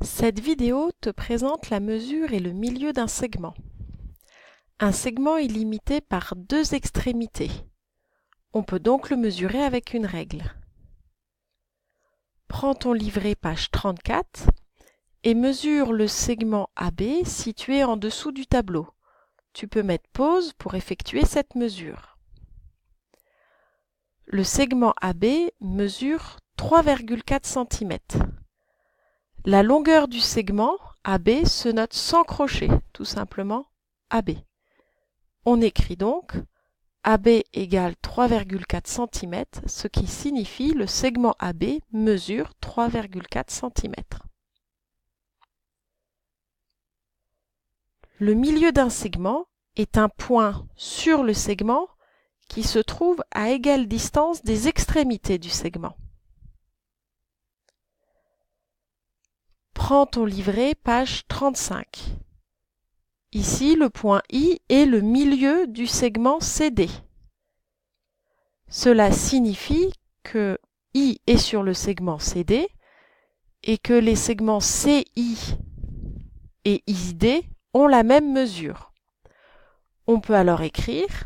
Cette vidéo te présente la mesure et le milieu d'un segment. Un segment est limité par deux extrémités. On peut donc le mesurer avec une règle. Prends ton livret page 34 et mesure le segment AB situé en dessous du tableau. Tu peux mettre pause pour effectuer cette mesure. Le segment AB mesure 3,4 cm. La longueur du segment AB se note sans crochet, tout simplement AB. On écrit donc AB égale 3,4 cm, ce qui signifie le segment AB mesure 3,4 cm. Le milieu d'un segment est un point sur le segment qui se trouve à égale distance des extrémités du segment. Prends ton livret, page 35. Ici, le point I est le milieu du segment CD. Cela signifie que I est sur le segment CD et que les segments CI et ID ont la même mesure. On peut alors écrire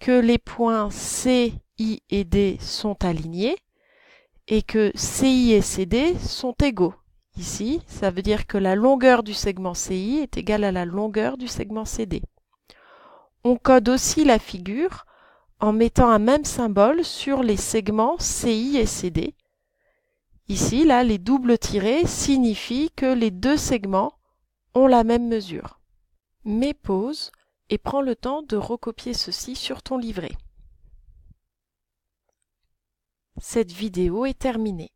que les points C, I et D sont alignés et que CI et CD sont égaux. Ici, ça veut dire que la longueur du segment CI est égale à la longueur du segment CD. On code aussi la figure en mettant un même symbole sur les segments CI et CD. Ici, là, les doubles tirés signifient que les deux segments ont la même mesure. Mets pause et prends le temps de recopier ceci sur ton livret. Cette vidéo est terminée.